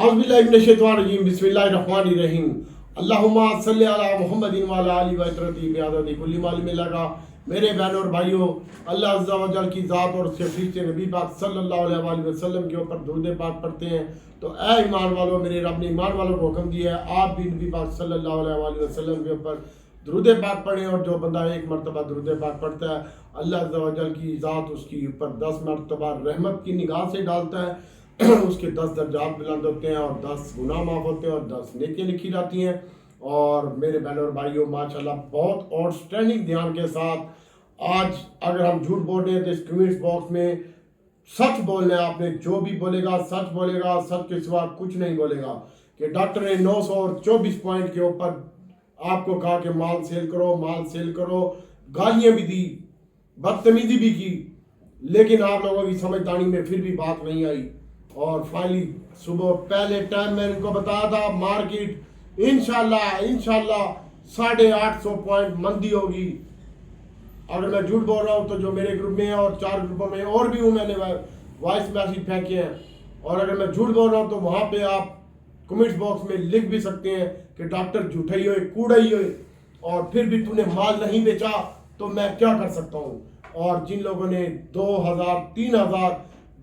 औज़ुबिल्लाहिमिनश्शैतानिर्रजीम बिस्मिल्लाहिर्रहमानिर्रहीम अल्लाहुम्मा सल्लि अला मुहम्मदिन व अला आलि व इत्रती बिअददी कुल्ली मालूम लगा। मेरे बहनों और भाइयों, अल्लाह अज़्ज़ा व जल की ज़ात और उसके फरिश्ते नबी पाक सल्लल्लाहु अलैहि वसल्लम के ऊपर दुरूद पाक पढ़ते हैं। तो ऐ ईमान वालों, मेरे रब ने ईमान वालों को हुक्म दिया है आप भी नबी पाक सल्लल्लाहु अलैहि वसल्लम के ऊपर दुरूद पाक पढ़ें। और जो बंदा एक मरतबा दुरूद पाक पढ़ता है, अल्लाह अज़्ज़ा व जल की ज़ात उसकी ऊपर 10 मरतबा रहमत की निगाह से डालता है। उसके 10 दर्जात बुलंद होते हैं और 10 गुनाह माफ़ होते हैं और 10 नेकियां लिखी जाती हैं। और मेरे बहनों और भाइयों, माशाल्लाह बहुत आउटस्टैंडिंग ध्यान के साथ आज अगर हम झूठ बोल रहे हैं तो इस कमेंट्स बॉक्स में सच बोलना है। आपने जो भी बोलेगा सच बोलेगा, सच के सिवा कुछ नहीं बोलेगा। कि डॉक्टर ने 924 पॉइंट के ऊपर आपको कहा कि माल सेल करो, माल सेल करो, गालियाँ भी दी, बदतमीजी भी की, लेकिन आप लोगों की समझदारी में फिर भी बात नहीं आई। और फाइनली सुबह पहले टाइम मैंने इनको बताया था मार्केट इंशाल्लाह 850 पॉइंट मंदी होगी। अगर मैं झूठ बोल रहा हूँ तो जो मेरे ग्रुप में है और 4 ग्रुपों में और भी हूँ, मैंने वॉइस मैसेज फेंके हैं। और अगर मैं झूठ बोल रहा हूँ तो वहाँ पे आप कमेंट्स बॉक्स में लिख भी सकते हैं कि डॉक्टर झूठा ही हो, कूड़ा ही हो, और फिर भी तूने माल नहीं बेचा तो मैं क्या कर सकता हूँ। और जिन लोगों ने 2000 3000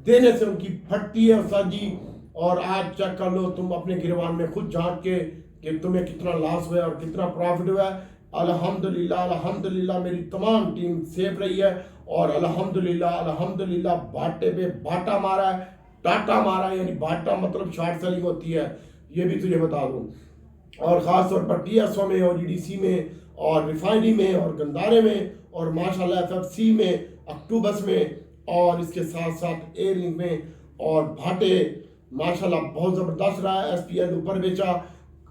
देने से उनकी फटती है साजी, और आज चेक कर लो तुम अपने गिरवान में खुद झांक के कि तुम्हें कितना लॉस हुआ और कितना प्रॉफिट हुआ है। अल्हम्दुलिल्लाह अल्हम्दुलिल्लाह मेरी तमाम टीम सेफ रही है। और अल्हम्दुलिल्लाह अल्हम्दुलिल्लाह बाटे पे बाटा मारा है, टाटा मारा है, यानी बाटा मतलब शॉर्ट सेलिंग होती है, ये भी तुझे बता दूँ। और ख़ास तौर पर TSO में और GDC में और रिफाइनरी में और गंदारे में और माशाल्लाह FFC में, अक्टूबस में, और इसके साथ साथ एयर लिंक में। और भाटे माशाल्लाह बहुत ज़बरदस्त रहा है। SPL ऊपर बेचा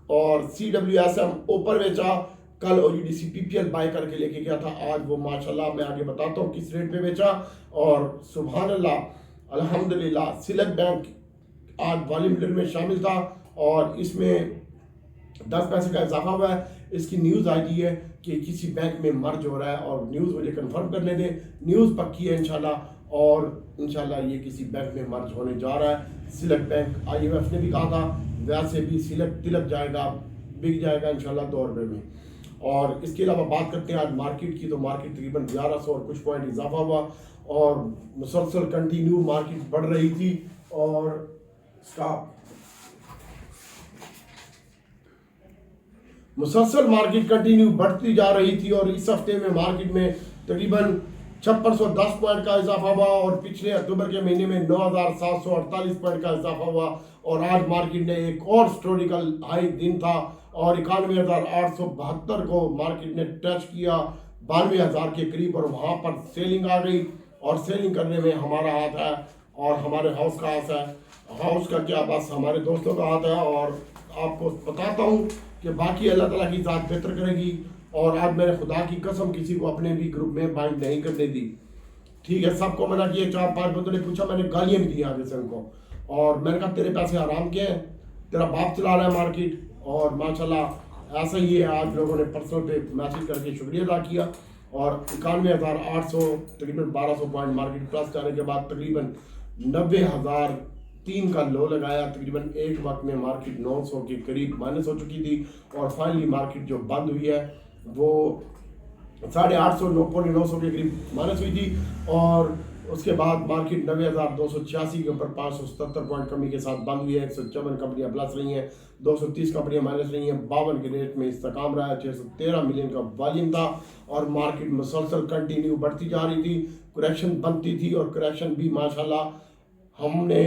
और CWSM ऊपर बेचा। कल OGDC PPL बाय करके लेके गया था, आज वो माशाल्लाह मैं आगे बताता हूँ किस रेट पे बेचा। और सुभान अल्लाह अल्हम्दुलिल्लाह सिलेक्ट बैंक आज वॉल्यूम लीडर में शामिल था और इसमें 10 पैसे का इजाफा हुआ है। इसकी न्यूज़ आई है कि किसी बैंक में मर्ज हो रहा है और न्यूज़ मुझे कंफर्म करने दें, न्यूज़ पक्की है इंशाल्लाह। और इंशाल्लाह ये किसी बैंक में मर्ज होने जा रहा है। सिलेक्ट बैंक IMF ने भी कहा था, वैसे भी सिलेक्ट तिलक जाएगा, बिक जाएगा इंशाल्लाह 2 रुपये में। और इसके अलावा बात करते हैं आज मार्केट की, तो मार्केट तकरीबन 1100 और कुछ पॉइंट इजाफा हुआ और मुसलसल कंटिन्यू मार्केट बढ़ रही थी। और मुसलसल मार्केट कंटिन्यू बढ़ती जा रही थी। और इस हफ्ते में मार्केट में तकरीबन 5610 पॉइंट का इजाफा हुआ और पिछले अक्टूबर के महीने में 9748 पॉइंट का इजाफा हुआ। और आज मार्केट ने एक और हिस्टोरिकल हाई दिन था और 91,872 को मार्केट ने टच किया, 92,000 के करीब, और वहाँ पर सेलिंग आ गई। और सेलिंग करने में हमारा हाथ है और हमारे हाउस का हाथ है। हाउस का क्या, बस हमारे दोस्तों का हाथ है। और आपको बताता हूँ कि बाकी अल्लाह ताला की ज़ात बेहतर करेगी। और आज मैंने खुदा की कसम किसी को अपने भी ग्रुप में बाइंड नहीं करने दी, ठीक है। सबको मना किया, 4-5 बंदों ने पूछा, मैंने गालियाँ भी दी आगे से उनको। और मैंने कहा तेरे पैसे आराम के हैं, तेरा बाप चला रहा है मार्केट। और माशाल्लाह ऐसा ही है, आज लोगों ने पर्सनल पे मैसेज करके शुक्रिया अदा किया। और 91,800 तकरीबन 1200 पॉइंट मार्केट प्लस जाने के बाद तकरीबन 90,003 का लो लगाया। तकरीबन एक वक्त में मार्केट 900 के करीब माइनस हो चुकी थी। और फाइनली मार्केट जो बंद हुई है वो 850 900 के करीब माइनस हुई थी। और उसके बाद मार्केट 90,286 के ऊपर 577 पॉइंट कमी के साथ बंद हुई है। 154 कंपनियां प्लस रही हैं, 230 कंपनियां माइनस रही हैं। 52 के रेट में इस्तेकाम रहा है। 613 मिलियन का वॉल्यूम था और मार्केट मुसलसल कंटिन्यू बढ़ती जा रही थी, करेक्शन बनती थी। और करेक्शन भी माशाल्लाह हमने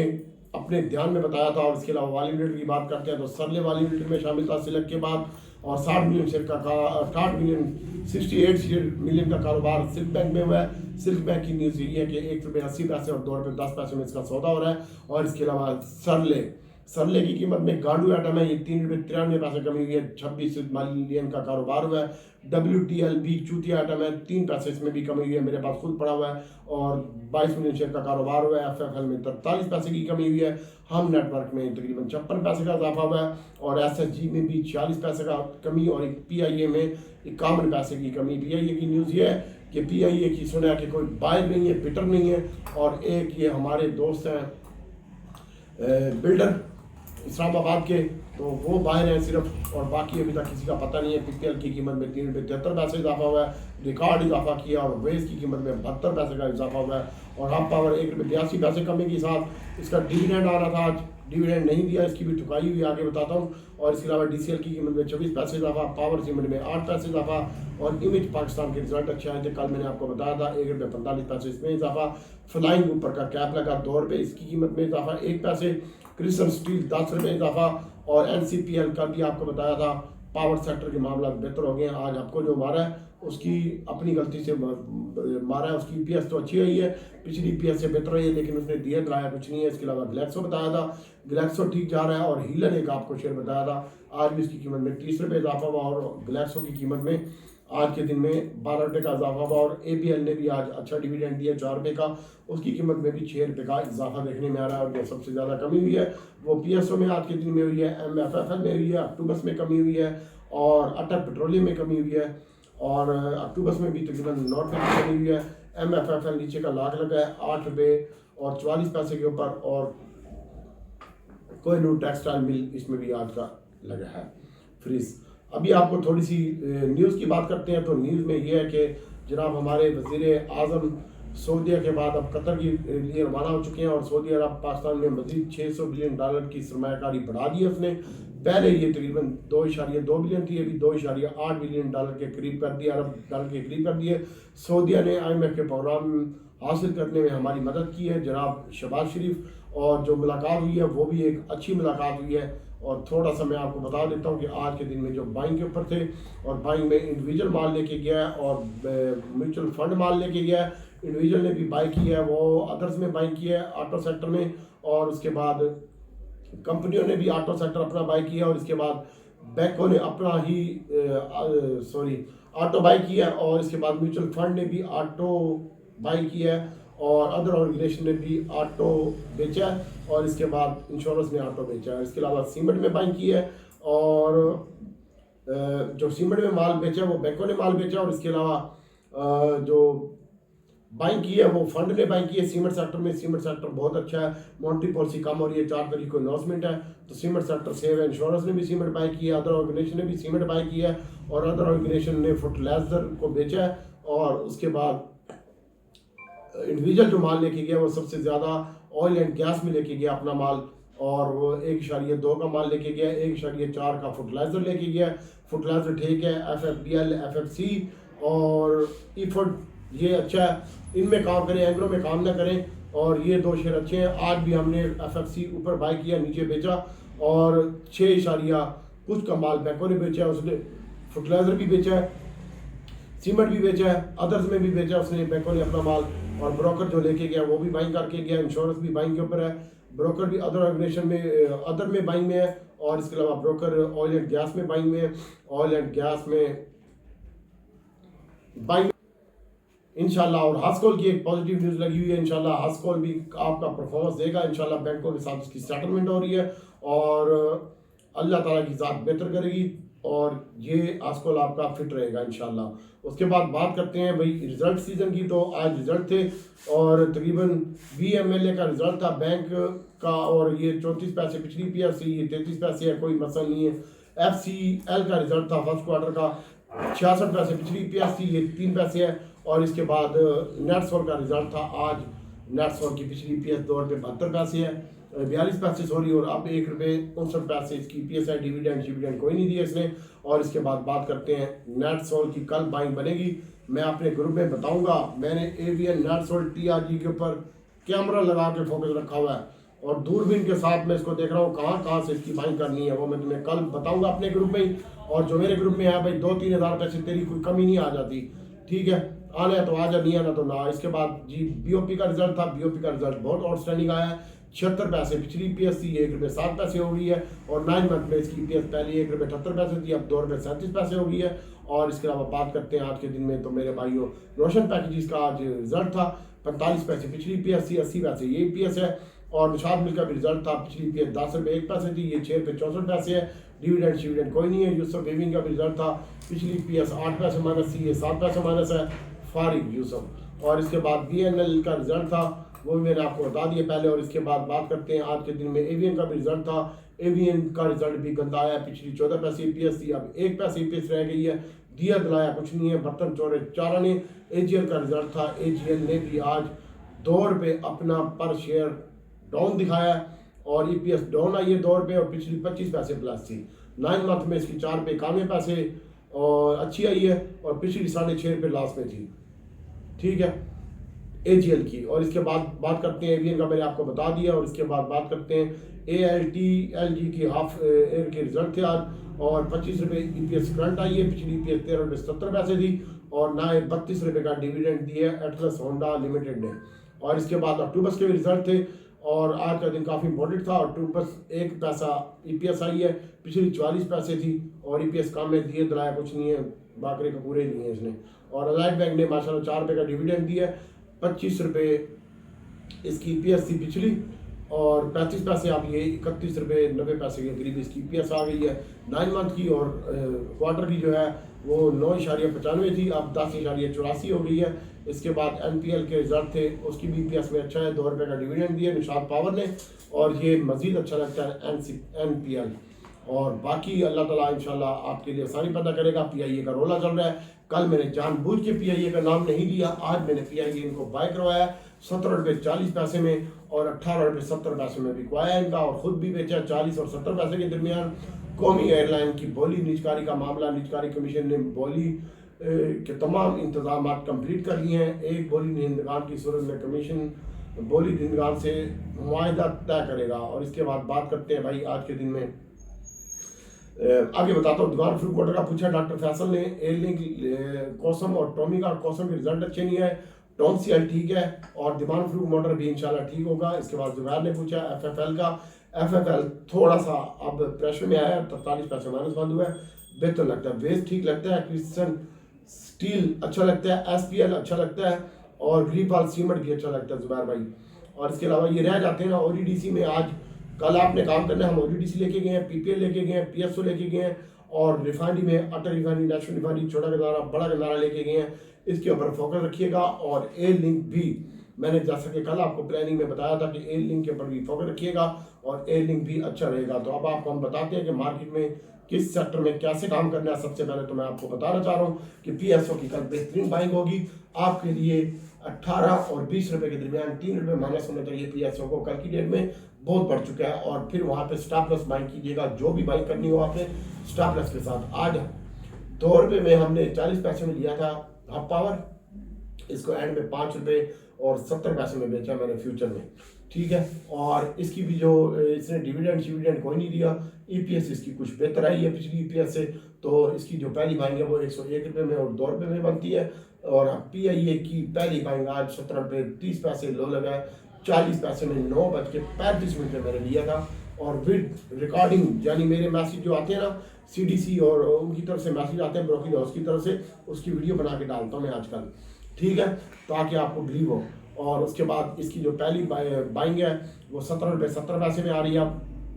अपने ध्यान में बताया था। और इसके अलावा वॉल्यूम लीडर की बात करते हैं तो सरले वॉल्यूम लीडर में शामिल था सिलेक्ट के बाद। और 60 मिलियन शेयर का 68 मिलियन का कारोबार सिल्क बैंक में हुआ है। सिल्क बैंक की न्यूज़ ये है कि 1 रुपये 80 पैसे और 2 रुपये 10 पैसे में इसका सौदा हो रहा है। और इसके अलावा सरले की कीमत में गांडू आइटम है, ये 3 रुपये 93 पैसे कमी हुई है, 26 मिलियन का कारोबार हुआ है। WTL भी चूतिया आइटम है, 3 पैसे इसमें भी कमी हुई है, मेरे पास खुद पड़ा हुआ है। और 22 मिलियन शेयर का कारोबार हुआ है। FFL में 43 पैसे की कमी हुई है। हम नेटवर्क में तकरीबन 56 पैसे का इजाफा हुआ है। और SSG में भी 40 पैसे का कमी और एक PIA में 51 पैसे की कमी। PIA की न्यूज़ ये है कि PIA की सुना कि कोई बायर नहीं है, बिटर नहीं है। और एक ये हमारे दोस्त हैं बिल्डर इस्लामाबाद के, तो वो बाहर हैं सिर्फ, और बाकी अभी तक किसी का पता नहीं है। PPL की कीमत में 3 रुपये 73 पैसे इजाफा हुआ है, रिकॉर्ड इजाफा किया, और वेज की कीमत में 72 पैसे का इजाफा हुआ है, और हब पावर 1 रुपये 82 पैसे कमी के साथ इसका डिविडेंड आ रहा था, आज डिविडेंड नहीं दिया, इसकी भी ठुकाई हुई आगे बताता हूँ। और इसके अलावा DCL की कीमत में 24 पैसे इजाफा, पावर सीमेंट में 8 पैसे इजाफा, और इमेज पाकिस्तान के रिजल्ट अच्छे आए थे, कल मैंने आपको बताया था 1 रुपये 45 पैसे इसमें इजाफा। फ्लाइंग ऊपर का कैप लगा 2 रुपये, इसकी कीमत में इजाफा 1 पैसे। क्रिस्टल स्टील 10 रुपये इजाफा, और NCPL का भी आपको बताया था पावर सेक्टर के मामला बेहतर हो गए हैं। आज आपको जो मारा है उसकी अपनी गलती से मारा है, उसकी EPS तो अच्छी रही है, पिछली EPS से बेहतर रही है, लेकिन उसने दिया दिलाया कुछ नहीं है। इसके अलावा ग्लैक्सो बताया था, ग्लैक्सो ठीक जा रहा है, और हीलन एक आपको शेयर बताया था, आज भी इसकी कीमत में 30 रुपये इजाफा हुआ, और ग्लैक्सो की कीमत में आज के दिन में 12 रुपये का इजाफा हुआ, और ABL ने भी आज अच्छा डिविडेंड दिया 4 रुपये का, उसकी कीमत में भी 6 रुपये का इजाफा देखने में आ रहा है। और जो सबसे ज़्यादा कमी हुई है वो PSO में आज के दिन में हुई है, MFFL में हुई है, अक्टूबस में कमी हुई है, और अटक पेट्रोलियम में कमी हुई है, और अक्टूबस में भी तकरीबन 9 रुपये की कमी हुई है। MFFL नीचे का लाख लगा है 8 रुपये और 44 पैसे के ऊपर, और कोहिनूर टेक्सटाइल मिल इसमें भी आज का लगा है फ्रीज। अभी आपको थोड़ी सी न्यूज़ की बात करते हैं। तो न्यूज़ में ये है कि जनाब हमारे वज़ीर आज़म सऊदीया के बाद अब कतर के लिए रवाना हो चुके हैं, और सऊदी अरब पाकिस्तान में मज़ीद $600 बिलियन की सरमायाकारी बढ़ा दी है उसने। पहले ये तकरीबन 2.2 बिलियन थी, अभी $2.8 बिलियन के करीब कर दिया, अरब डॉलर के करीब कर दिए। सऊदीया ने IMF के प्रोग्राम हासिल करने में हमारी मदद की है। जनाब शहबाज शरीफ और जो मुलाकात हुई है वो भी एक अच्छी मुलाकात हुई है। और थोड़ा सा मैं आपको बता देता हूँ कि आज के दिन में जो बाइंग के ऊपर थे, और बाइंग में इंडिविजुअल माल लेके गया है, और म्यूचुअल फंड माल लेके गया है। इंडिविजुअल ने भी बाई की है, वो अदर्स में बाइंग की है ऑटो सेक्टर में, और उसके बाद कंपनियों ने भी ऑटो सेक्टर अपना बाई किया, और इसके बाद बैंकों ने अपना ही ऑटो बाई किया, और इसके बाद म्यूचुअल फंड ने भी ऑटो बाई किया है, और अदर ऑर्गेनाइजेशन ने भी ऑटो बेचा है, और इसके बाद इंश्योरेंस ने ऑटो बेचा है। इसके अलावा सीमेंट में बाइंग की है, और जो सीमेंट में माल बेचा है वो बैंकों ने माल बेचा, और इसके अलावा जो बाइंग की है वो फंड ने बाइंग की है सीमेंट सेक्टर में। सीमेंट सेक्टर बहुत अच्छा है, मॉनेटरी पॉलिसी कम हो रही है, 4 तारीख को अनाउंसमेंट है, तो सीमेंट सेक्टर सेव है। इंश्योरेंस ने भी सीमेंट बाई की है, अदर ऑर्गेनाइजेशन ने भी सीमेंट बाई की है, और अदर ऑर्गेनाइजेशन ने फर्टिलाइजर को बेचा है। और उसके बाद इंडिविजुअल जो माल लेके गया वो सबसे ज़्यादा ऑयल एंड गैस में लेके गया अपना माल, और वो 1.2 का माल लेके गया, 1.4 का फर्टिलाइजर लेके गया। फर्टिलाइजर ठीक है, FFBL, FFC और इफर्ट ये अच्छा है, इनमें काम करें, एग्रो में काम ना करें, और ये 2 शेयर अच्छे हैं। आज भी हमने FFC ऊपर बाई किया, नीचे बेचा, और 6 कुछ का माल बैंकों ने बेचा है, उसने फर्टिलाइजर भी बेचा है, सीमेंट भी बेचा है, अदर्स में भी बेचा उसने, बैंकों ने अपना माल। और ब्रोकर जो लेके गया वो भी बाइंग करके गया, इंश्योरेंस भी बाइंग के ऊपर है, ब्रोकर भी अदर ऑर्गेनाइजेशन में अदर में बाइंग में है, और इसके अलावा ब्रोकर ऑयल एंड गैस में बाइंग में है, ऑयल एंड गैस में बाइंग इंशाल्लाह। और हास्कोल की एक पॉजिटिव न्यूज़ लगी हुई है, इंशाल्लाह हास्कोल भी आपका परफॉर्मेंस देगा, इंशाल्लाह बैंकों के साथ उसकी सेटलमेंट हो रही है, और अल्लाह ताला की ज़ात बेहतर करेगी, और ये हास्कोल आपका फिट रहेगा इंशाल्लाह। उसके बाद बात करते हैं भाई रिजल्ट सीज़न की। तो आज रिजल्ट थे, और तकरीबन 20 MLA का रिजल्ट था बैंक का, और ये 34 पैसे पिछली EPS से, ये 33 पैसे है, कोई मसला नहीं है। FCL का रिजल्ट था फर्स्ट क्वार्टर का, 66 पैसे पिछली EPS थी, ये 3 पैसे है। और इसके बाद नेटसोल का रिजल्ट था आज, नेटसोल की पिछली EPS 2 रुपये 72 पैसे है, 42 पैसे सॉरी, और अब 1 रुपये 59 पैसे इसकी EPS है। डिविडेंड कोई नहीं दिया इसने। और इसके बाद बात करते हैं नेटसोल की, कल बाइंग बनेगी, मैं अपने ग्रुप में बताऊंगा। मैंने ABN नेटसोल TRG के ऊपर कैमरा लगा के फोकस रखा हुआ है, और दूरबीन के साथ मैं इसको देख रहा हूँ कहाँ से इसकी बाइंग करनी है, वो मैं तुम्हें कल बताऊंगा अपने ग्रुप में ही। और जो मेरे ग्रुप में है भाई 2-3 हज़ार पैसे तेरी कोई कमी नहीं आ जाती, ठीक है, आना है तो आ जा, नहीं आना तो ना। इसके बाद जी BOP का रिजल्ट था, BOP का रिजल्ट बहुत आउटस्टैंडिंग आया है, 76 पैसे पिछली EPS थी, 1 रुपये 7 पैसे हो गई है। और 9 मंथ में इसकी EPS पहले 1 रुपये 78 पैसे थी, अब 2 रुपये 37 पैसे हो गई है। और इसके अलावा बात करते हैं आज के दिन में, तो मेरे भाइयों रोशन पैकेजेस का आज रिजल्ट था, 45 पैसे पिछली EPS थी, 80 पैसे ये EPS है। और निशाद मिल का भी रिजल्ट था, पिछली EPS 10 रुपये 1 पैसे थी, ये 6 रुपये 64 पैसे है। डिविडेंड कोई नहीं है। यूसुफ बेविंग का भी रिजल्ट था, पिछली EPS 8 पैसे माइनस थी, ये 7 पैसे माइनस है, फारिग यूसुफ। और इसके बाद BNL का रिजल्ट था, वो भी मैंने आपको बता दिया पहले। और इसके बाद बात करते हैं आज के दिन में AVN का भी रिजल्ट था, एवीएन का रिजल्ट भी गंदा आया, पिछली 14 पैसे ईपीएस थी, अब 1 पैसे ईपीएस रह गई है, दिया दिलाया कुछ नहीं है, बर्तन चोरे चारा ने। एजीएल का रिजल्ट था, एजीएल ने भी आज ₹2 अपना पर शेयर डाउन दिखाया और ईपीएस डाउन आई है ₹2 और पिछली 25 पैसे प्लस थी। 9 मंथ में इसकी ₹4.91 और अच्छी आई है और पिछली ₹6.5 लॉस में थी। ठीक है एजीएल की। और इसके बाद बात करते हैं एवीएन का, मैंने आपको बता दिया। और इसके बाद बात करते हैं ALTLG की हाफ एयर के रिजल्ट थे आज और ₹25 ईपीएस करंट आई है, पिछली ईपीएस ₹13.70 थी और ना ₹32 का डिविडेंड दिया एटलस होंडा लिमिटेड ने। और इसके बाद अक्टूबस के भी रिजल्ट थे और आज का दिन काफ़ी इंपॉर्टेंट था। अक्टूबस 1 पैसा ईपीएस आई है, पिछली 44 पैसे थी और ईपीएस काम में दिए दिलाया कुछ नहीं है, बाकरे का पूरे नहीं है इसने। और अलाइड बैंक ने माशाल्लाह ₹4 का डिविडेंड दिया, ₹25 इसकी ईपीएस थी पिछली और 35 पैसे, अब ये ₹31.90 के करीब इसकी ईपीएस आ गई है 9 मंथ की। और क्वार्टर की जो है वो 9.95 थी, अब 10.84 हो गई है। इसके बाद एनपीएल के रिजल्ट थे, उसकी भी ईपीएस में अच्छा है, ₹2 का डिविडेंड दिया निशात पावर ने और ये मजीद अच्छा लगता है एनपीएल। और बाकी अल्लाह ताला इंशाल्लाह आपके लिए आसानी पैदा करेगा। पीआईए का रोला चल रहा है, कल मैंने जानबूझ के पीआईए का नाम नहीं लिया, आज मैंने पीआईए इनको बाय करवाया ₹17.40 में और ₹18.70 में बिकवाया इनका और ख़ुद भी बेचा 40 और 70 पैसे के दरमियान। कौमी एयरलाइन की बोली निजकारी का मामला, निजकारी कमीशन ने बोली के तमाम इंतजाम कंप्लीट कर लिए हैं। एक बोली निंदगान की सूरत में कमीशन बोली निंदगान से मुआहदा तय करेगा। और इसके बाद बात करते हैं भाई आज के दिन में आगे बताता हूँ। दुकान फ्रूट वाटर का पूछा डॉक्टर फैसल ने, एयरलिंक कॉसम और टॉमी का कॉसम के रिजल्ट अच्छे नहीं है, टॉम सीएल ठीक है और दिमान फ्रूट मोटर भी इंशाल्लाह ठीक होगा। इसके बाद जुबैर ने पूछा एफएफएल का, एफएफएल थोड़ा सा अब प्रेशर में आया, 43 पैसे माइनस बंद हुआ है, बेहतर लगता है। वेस्ट ठीक लगता है, क्रिस्टन स्टील अच्छा लगता है, एसपीएल अच्छा लगता है और ग्रीफाल सीमेंट भी अच्छा लगता है जुबैर भाई। और इसके अलावा ये रह जाते हैं ना ओडीडीसी में, आज कल आपने काम करना है, हम ओडीडीसी लेके गए हैं, पीपीएल लेके गए हैं, पीएसओ लेके गए हैं और रिफाइनरी में अटल रिफाइनरी, नेशनल रिफाइनरी, छोटा गंदारा बड़ा गंदारा लेके गए हैं। इसके ऊपर फोकस रखिएगा। और एयर लिंक भी मैंने जैसा कि कल आपको प्लानिंग में बताया था कि एयर लिंक के ऊपर भी फोकस रखिएगा और एयर लिंक भी अच्छा रहेगा। तो अब आपको हम बताते हैं कि मार्केट में किस सेक्टर में कैसे काम करना है। सबसे पहले तो मैं आपको बताना चाह रहा हूँ कि पीएसओ की कल बेहतरीन बाइंग होगी आपके लिए। 18 और 20 रुपए के दरमियान ₹3 माइनस होना चाहिए पीएसओ को, कल की डेट में बहुत बढ़ चुका है। और फिर वहाँ पे स्टॉप लॉस बाइंग कीजिएगा, जो भी बाइंग करनी हो आपने स्टॉप लॉस के साथ। आज ₹2 में हमने 40 पैसे में लिया था हाफ पावर, इसको एंड में ₹5 और 70 पैसे में बेचा मैंने फ्यूचर में, ठीक है। और इसकी भी जो इसने डिविडेंड कोई नहीं दिया, ईपीएस इसकी कुछ बेहतर आई है पिछली ईपीएस से, तो इसकी जो पहली बाइंग है वो ₹101 में और ₹2 में बनती है। और पीआईए की पहली बाइंग आज ₹17.30 लो लगा है, 40 पैसे में 9:35 में मैंने लिया था। और विद रिकॉर्डिंग यानी मेरे मैसेज जो आते हैं ना सीडीसी और उनकी तरफ से मैसेज आते हैं ब्रोकिंग हाउस की तरफ से, उसकी वीडियो बना के डालता हूँ मैं आजकल, ठीक है, ताकि आपको बिलीव हो। और उसके बाद इसकी जो पहली बाइंग है वो ₹17.70 में आ रही है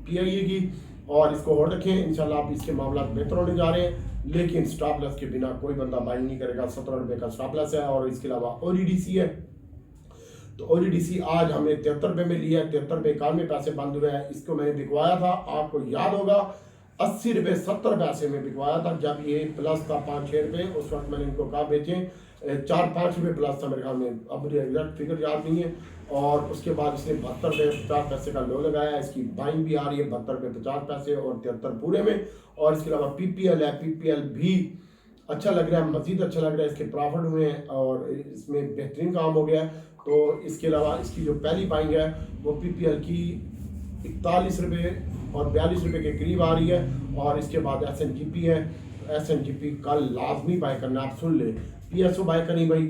पीआईए की, और इसको होल्ड रखें, इंशाल्लाह आप इसके मामला बेहतर होने जा रहे हैं। लेकिन स्टॉप लॉस के बिना कोई बंदा बाइंग नहीं करेगा, ₹17 का स्टॉप लॉस है। और इसके अलावा ओडीडीसी है, तो ओडीडीसी आज हमने ₹73 में लिया है, ₹73.91 बंद हुआ है। इसको मैंने बिकवाया था, आपको याद होगा ₹80.70 में बिकवाया था, जब ये प्लस था ₹5-6, उस वक्त मैंने इनको कहा बेचें, ₹4-5 प्लस था मेरे ख्याल में, अब मुझे एग्जैक्ट फिगर याद नहीं है। और उसके बाद इसने ₹72.50 का लो लगाया, इसकी बाइंग भी आ रही है ₹72.50 और 73 पूरे में। और इसके अलावा पीपीएल है, पीपीएल भी अच्छा लग रहा है, मजीद अच्छा लग रहा है, इसके प्रॉफिट हुए हैं और इसमें बेहतरीन काम हो गया है। तो इसके अलावा इसकी जो पहली बाइंग है वो पीपीएल की ₹41 और ₹42 के करीब आ रही है। और इसके बाद एसएनजीपी है, एसएनजीपी कल लाजमी बाय करना, आप सुन ले। पीएसओ बाय करी भाई,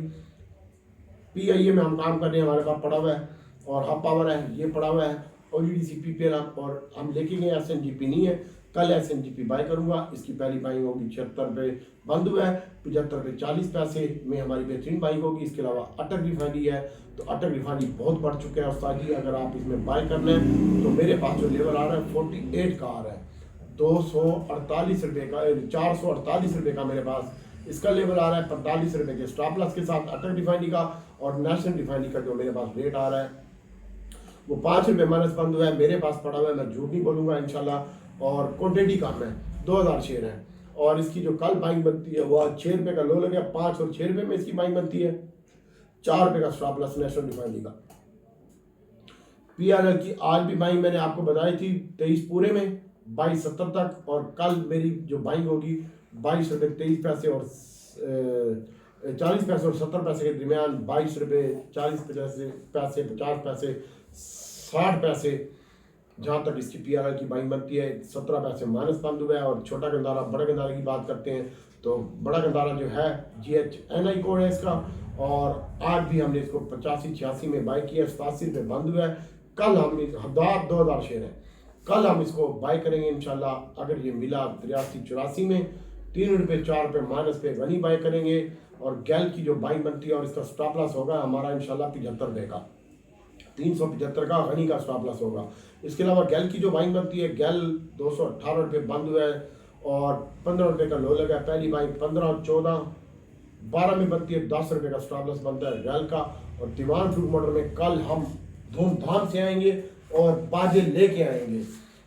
पीआईए में हम काम कर रहे हैं, हमारे पास पड़ा हुआ है, और हाफ पावर है ये पड़ा हुआ है, ओडीडीसी पीपीएल और हम लेके गए, एसएनजीपी नहीं है, कल एसएनजीपी बाय करूंगा। इसकी पहली बाइंग होगी ₹76 बंद हुआ है, ₹75.40 में हमारी बेहतरीन बाइंग होगी। इसके अलावा अटक रिफाइनरी है, तो अटक रिफाइनरी बहुत बढ़ चुका है उस्ताद जी, अगर आप इसमें बाय करना है तो मेरे पास जो लेवल आ रहा है 48 का आ रहा है, ₹248 का, ₹448 का मेरे पास इसका लेवल आ रहा है, ₹45 के स्टॉप लॉस के साथ अटक रिफाइनरी का। और नेशनल रिफाइनरी का जो मेरे पास रेट आ रहा है वो 5 रुपये माइनस बंद हुआ है, मेरे पास पड़ा हुआ है, मैं झूठ नहीं बोलूँगा इंशाल्लाह। और क्वान्टिटी कम है, 2000 शेयर है। और इसकी जो कल बाइंग बनती है वो आज 6 रुपये का लो लगे, 5 और 6 रुपये में इसकी बाइंग बनती है। 4 रुपये का स्टॉप लॉस नेशनल रिफाइनरी का। PRL की आज भी बाइंग मैंने आपको बताई थी 23 पूरे में 22.70 तक, और कल मेरी जो बाइंग होगी 22 रुपये 23 पैसे और 40 पैसे और 70 पैसे के दरमियान, 22 रुपये 40 पैसे 50 पैसे 60 पैसे जहाँ तक इसकी PRL की बाइंग बनती है। 17 पैसे माइनस बंद हुआ है। और छोटा गंदारा बड़ा गंदारे की बात करते हैं तो बड़ा गंदारा जो है GHNI कोड है इसका, और आज भी हमने इसको 85-86 में बाई किया, 87 रुपये बंद हुआ है। कल हम 2000 शेयर है, कल हम इसको बाई करेंगे इंशाल्लाह। अगर ये मिला 83-84 में 3 रुपये 4 रुपये माइनस पे गनी बाई करेंगे। और गैल की जो बाइंग बनती है और इसका स्टॉप लॉस होगा हमारा इंशाल्लाह 75 रुपये का, 375 का गनी का स्टॉप लॉस होगा। इसके अलावा गैल की जो बाइंग बनती है, गैल 218 रुपये बंद हुआ है और 15 रुपये का लो लगा है। पहली बाइंग 15, 14, 12 में बनती है, 10 रुपये का स्टॉप लॉस बनता है गैल का। और दीवान फ्रूट मोटर में कल हम धूमधाम से आएंगे और बाजे लेके आएंगे।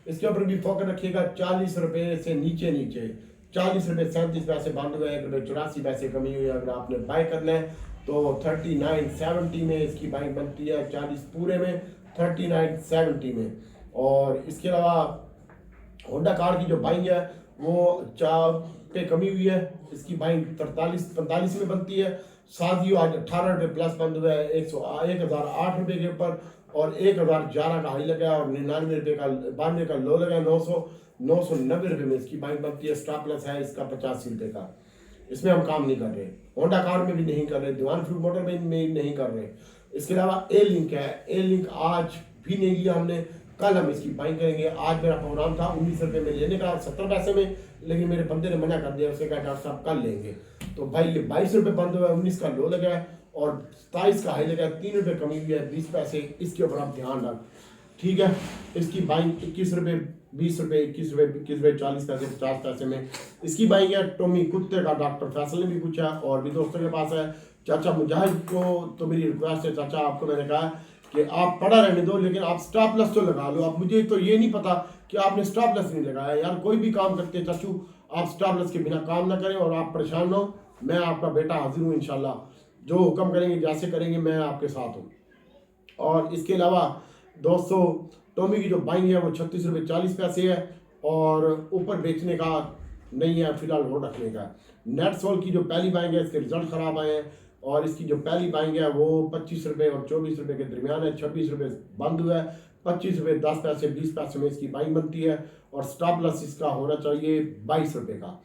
इसके ऊपर भी फोकस रखिएगा। 40 रुपये से नीचे 40 रुपये 37 पैसे बंद हुए, 1 रुपये 84 पैसे कमी हुई है। अगर आपने बाय करना है तो 39.70 में इसकी बाइंग बनती है, 40 पूरे में 39.70 में। और इसके अलावा होंडा कार की जो बाइंग है वो 4 पे कमी हुई है, इसकी बाइंग 43-45 में बनती है। साथ ही आज 18 रुपये प्लस बंद हुआ है, 1008 रुपये के ऊपर, और 1011 का हाई लगा और 99 रुपये का 92 का लो लगा। 990 रुपये में इसकी बाइंग बनती है। स्टॉप लॉस है इसका 85 रुपये का। इसमें हम काम नहीं कर रहे, होंडा कार में भी नहीं कर रहे, दीवान फ्रूट मोटर में नहीं कर रहे। इसके अलावा ए लिंक है, ए लिंक आज भी नहीं लिया हमने, कल हम इसकी बाइंग करेंगे। आज मेरा प्रोग्राम था 19 रुपये में लेने का 70 पैसे में, लेकिन मेरे बंदे ने मना कर दिया, उसने कहा डॉक्टर साहब कल लेंगे। तो भाई ये 22 रुपये बंद हुआ है, 19 का लो लगा है और 27 का हाई लगा है, 3 रुपये कमी हुई है, 20 पैसे। इसके ऊपर आप ध्यान रख, ठीक है। इसकी बाइंग 21 रुपये 20 रुपये 21 रुपये 21 रुपये 40 पैसे 50 पैसे में इसकी बाइंग है। टोमी कुत्ते का डॉक्टर फैसल ने भी पूछा और भी दोस्तों के पास है। चाचा मुजाहिद को तो मेरी रिक्वेस्ट है, चाचा आपको मैंने कहा कि आप पड़ा रहने दो, लेकिन आप स्टॉप लॉस तो लगा लो। अब मुझे तो ये नहीं पता कि आपने स्टॉप लॉस नहीं लगाया। यार कोई भी काम करते हैं चाचू, आप स्टॉप लॉस के बिना काम ना करें और आप परेशान हो। मैं आपका बेटा हाजिर हूँ इंशाल्लाह, जो हुक्म करेंगे जैसे करेंगे मैं आपके साथ हूँ। और इसके अलावा दोस्तों टोमी की जो बाइंग है वो 36 रुपये 40 पैसे है और ऊपर बेचने का नहीं है, फिलहाल होल्ड रखने का। नेट सोल की जो पहली बाइंग है इसके रिजल्ट ख़राब आए हैं और इसकी जो पहली बाइंग है वो 25 रुपये और 24 रुपये के दरमियान है। 26 रुपये बंद हुआ है, 25 रुपये 10 पैसे 20 पैसे में इसकी बाइंग बनती है और स्टॉप लॉस इसका होना चाहिए 22 रुपये का।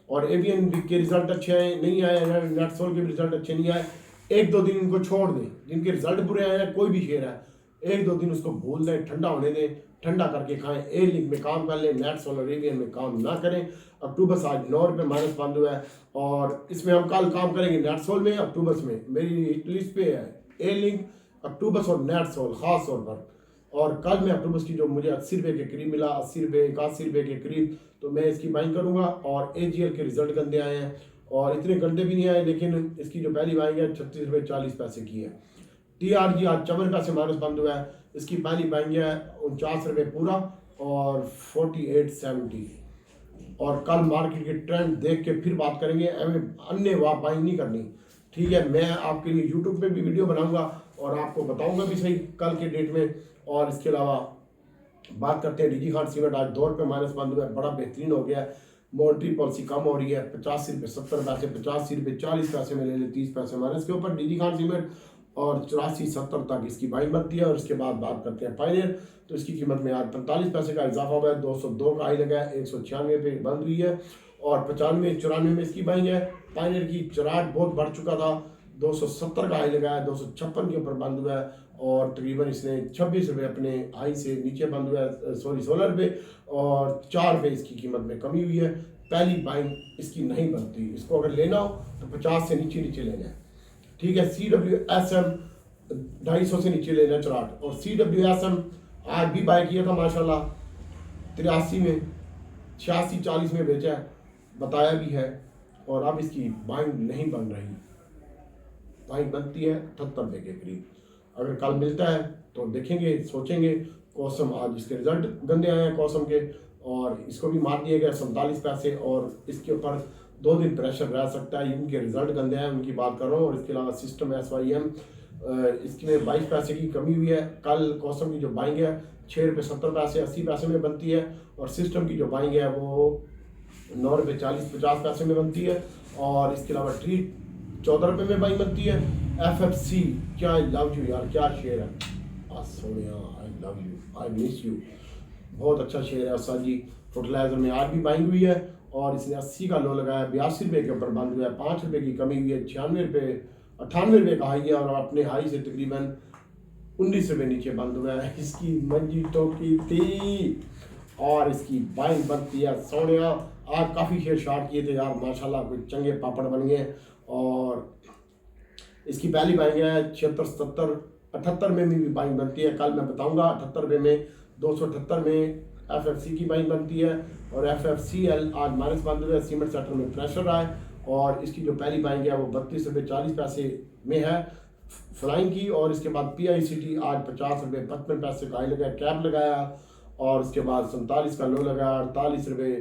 और एवीएन के रिजल्ट अच्छे आए नहीं आए, नेट सोल के रिजल्ट अच्छे नहीं आए। 1-2 दिन इनको छोड़ दें, जिनके रिजल्ट बुरे आए हैं, कोई भी शेयर है 1-2 दिन उसको भूल दें, ठंडा होने दें, ठंडा करके खाएं। ए लिंक में काम कर लें, नेट सोल और एवीएन में काम ना करें। अक्टूबर आज 9 रुपये माइनस बंद हुआ है और इसमें हम कल काम करेंगे नेट सोल में, अक्टूबर में मेरी लिस्ट पे है ए लिंक, अक्टूबर और नेट सोल खास तौर पर। और कल में अक्टूबर की जो मुझे 80 रुपये के करीब मिला, 80 रुपये 81 रुपये के करीब, तो मैं इसकी बाइंग करूँगा। और AGL के रिजल्ट गंदे आए हैं और इतने गंदे भी नहीं आए, लेकिन इसकी जो पहली बाइंग है 36 रुपये 40 पैसे की है। TRG आज 54 पैसे माइनस बंद हुआ है, इसकी पहली बाइंग है 49 रुपये पूरा और 48.70। और कल मार्केट के ट्रेंड देख के फिर बात करेंगे, अन्य बाइंग नहीं करनी, ठीक है। मैं आपके लिए यूट्यूब पे भी वीडियो बनाऊंगा और आपको बताऊंगा भी सही कल के डेट में। और इसके अलावा बात करते हैं DG खान सीमेंट, आज 2 रुपये माइनस बंद हुआ है, बड़ा बेहतरीन हो गया है। मॉनेटरी पॉलिसी कम हो रही है, 85 रुपये 70 पैसे 85 रुपये 40 पैसे में ले ले, 30 पैसे माइनस के ऊपर DG खान सीमेंट और 84-70 तक इसकी बाइंग बनती है। और इसके बाद बात करते हैं पायनियर, तो इसकी कीमत में आज 45 पैसे का इजाफा हुआ है, 202 का हाई लगा है, 196 पे बंद हुई है और 95-94 में इसकी बाइंग है। पायनियर की चराट बहुत बढ़ चुका था, 270 का हाई लगा है, 256 के ऊपर बंद हुआ है और तकरीबन इसने 26 रुपये अपने हाई से नीचे बंद हुआ है, 16 रुपये और 4 रुपये इसकी कीमत में कमी हुई है। पहली बाइंग इसकी नहीं बनती, इसको अगर लेना हो तो 50 से नीचे लेना है, ठीक है। CWSM 250 से नीचे लेना चराट। और CWSM आज भी बाय किया था माशाल्लाह 83 में, 86-40 में बेचा है, बताया भी है। और अब इसकी बाइंग नहीं बन रही, बाइंग बनती है 78 रुपये के करीब। अगर कल मिलता है तो देखेंगे, सोचेंगे। कौसम आज इसके रिजल्ट गंदे आए हैं कौसम के, और इसको भी मार दिया गया 47 पैसे, और इसके ऊपर 2 दिन प्रेशर रह सकता है। इनके रिजल्ट गंदे हैं, उनकी बात कर रहा हूँ। और इसके अलावा सिस्टम SYM इसमें 22 पैसे की कमी हुई है। कल कौसम की जो बाइंग है 6 रुपये 70 पैसे 80 पैसे में बनती है, और सिस्टम की जो बाइंग है वो 9 रुपये 40-50 पैसे में बनती है। और इसके अलावा ट्रीट 14 रुपये में बाइंग बनती है। FFC, क्या आई लव यू यार, क्या शेयर है Sonia, I love you, I miss you, बहुत अच्छा शेयर है। और जी फर्टिलाइजर में आज भी बाइंग हुई है, और इसने 80 का लो लगाया, 82 रुपये के ऊपर बंद हुआ है, 5 रुपये की कमी हुई है, 96 रुपये 98 रुपये का हाई है, और अपने हाई से तकरीबन 19 रुपये नीचे बंद हुआ है। इसकी मंजी टोकी थी, और इसकी बाइंग बनती है सोनिया। आज काफ़ी शेयर शार्ट किए थे यार, माशाल्लाह कुछ चंगे पापड़ बन गए। और इसकी पहली बाइंग है 76, 77, 78 में भी बाइंग बनती है। कल मैं बताऊंगा 78 रुपये में, 278 में FFC की बाइंग बनती है, और FFCL आज माइनस बंद हुआ है। सीमेंट सेक्टर में प्रेशर आए, और इसकी जो पहली बाइंग है वो 32 रुपये 40 पैसे में है फ्लाइंग की। और इसके बाद PICT आज 50 रुपये 55 पैसे का हाई लगाया, कैप लगाया, और उसके बाद 47 का लो लगाया, 48 रुपये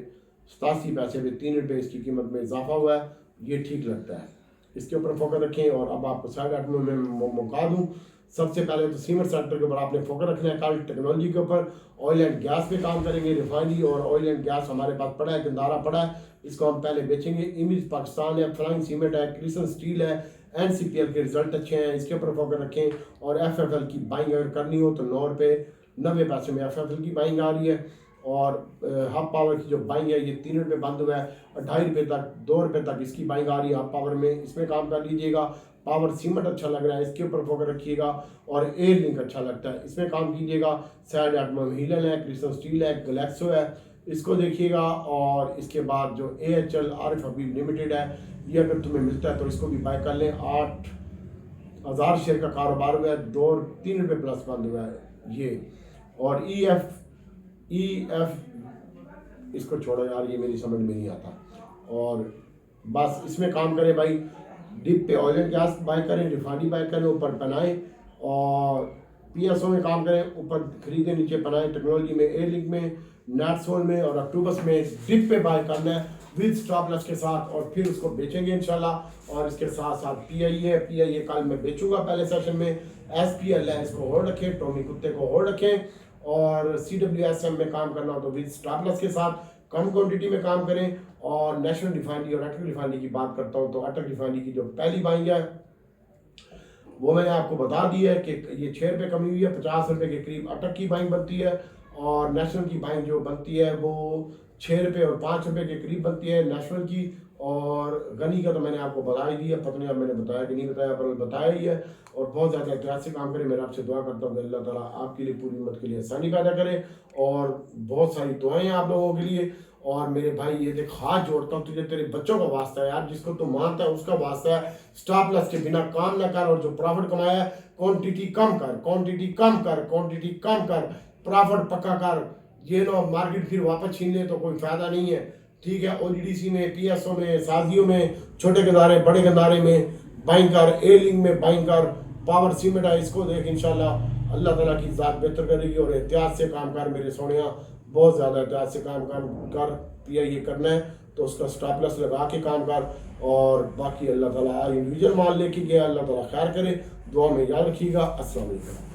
87 पैसे में 3 रुपये इसकी कीमत में इजाफा हुआ है। ये ठीक लगता है, इसके ऊपर फोकस रखें। और अब आपको साइड आइटम में मौका दूँ। सबसे पहले तो सीमेंट सेक्टर के ऊपर आपने फोकस रखना है। कल टेक्नोलॉजी के ऊपर ऑयल एंड गैस पे काम करेंगे, रिफाइनरी और ऑयल एंड गैस हमारे पास पड़ा है, गंदारा पड़ा है, इसको हम पहले बेचेंगे। इमेज पाकिस्तान है, फ्लाइंग सीमेंट है, क्रिसन स्टील है, NCPL के रिजल्ट अच्छे हैं, इसके ऊपर फोकस रखें। और FFL की बाइंग अगर करनी हो तो 9 रुपये 90 पैसे में FFL की बाइंग आ रही है। और हब पावर की जो बाइंग है ये 3 रुपये बंद हुआ है, 2.5 रुपये तक 2 रुपये तक इसकी बाइंग आ रही है हब पावर में, इसमें काम कर लीजिएगा। पावर सीमेंट अच्छा लग रहा है, इसके ऊपर फोकस रखिएगा। और एयर लिंक अच्छा लगता है, इसमें काम कीजिएगा। साइड आइटम हीलन है, क्रिस्टल स्टील है, गलेक्सो है, इसको देखिएगा। और इसके बाद जो AHL आरिफ हबीब लिमिटेड है, ये अगर तुम्हें मिलता है तो इसको भी बाय कर लें। 8,000 शेयर का कारोबार हुआ है, 2-3 रुपये प्लस बंद हुआ है ये। और EF इसको छोड़ो यार, ये मेरी समझ में नहीं आता। और बस इसमें काम करें भाई, डिप पे ऑयल एंड गैस बाय करें, रिफाइनरी बाय करें, ऊपर बनाएं। और PSO में काम करें, ऊपर खरीदें नीचे बनाएं। टेक्नोलॉजी में, एयर लिंक में, नेटसोल में और अक्टूबस में डिप पे बाय करना है विद स्टॉप लॉस के साथ, और फिर उसको बेचेंगे इंशाल्लाह। और इसके साथ साथ PIA कल मैं बेचूंगा पहले सेशन में। SPL है, इसको होल्ड रखें, टोमी कुत्ते को होल्ड रखें। और CWSM में काम करना हो तो विद स्टॉप लॉस के साथ कम क्वांटिटी में काम करें। और नेशनल रिफाइनरी और अटक रिफाइनरी की बात करता हूँ तो अटक रिफाइनरी की जो पहली बाइंग है वो मैंने आपको बता दी है कि ये 6 रुपये कमी हुई है, 50 रुपये के करीब अटक की बाइंग बनती है। और नेशनल की बाइंग जो बनती है वो 6 रुपये और 5 रुपये के करीब बनती है नेशनल की। और गनी का तो मैंने आपको बता ही दिया, पता नहीं अब मैंने बताया कि नहीं बताया, पर बताया ही है। और बहुत ज़्यादा एहतियात से काम करें। मैं आपसे दुआ करता हूँ कि अल्लाह ताला आपके लिए, पूरी उम्मत के लिए आसानी पैदा करे। और बहुत सारी दुआएं आप लोगों के लिए। और मेरे भाई ये देख, हाथ जोड़ता हूँ तुझे, तेरे बच्चों का वास्ता है यार, जिसको तू मानता है उसका वास्ता है। स्टॉप लॉस के बिना काम ना कर, और जो प्रॉफिट कमाया है क्वांटिटी कम कर, क्वांटिटी कम कर, क्वांटिटी कम कर, प्रॉफिट पक्का कर। ये लो मार्केट फिर वापस छीन ले तो कोई फायदा नहीं है, ठीक है। OGDC में, PSO में, साजियों में, छोटे गंदारे बड़े गंदारे में बाइंग कर, एयर लिंक में बाइंग कर। पावर सीमेंट है, इसको देख, इंशाल्लाह अल्लाह ताला की ज़ात बेहतर करेगी। और एहतियात से काम कर मेरे सोनिया, बहुत ज़्यादा एहतियात से काम कर। PIA करना है तो उसका स्टॉप लॉस लगा के काम कर। और बाकी अल्लाह ताला इंडिविजुअल माल लेके गया, अल्लाह ताला खैर करे। दुआ में याद रखिएगा। अस्सलाम वालेकुम।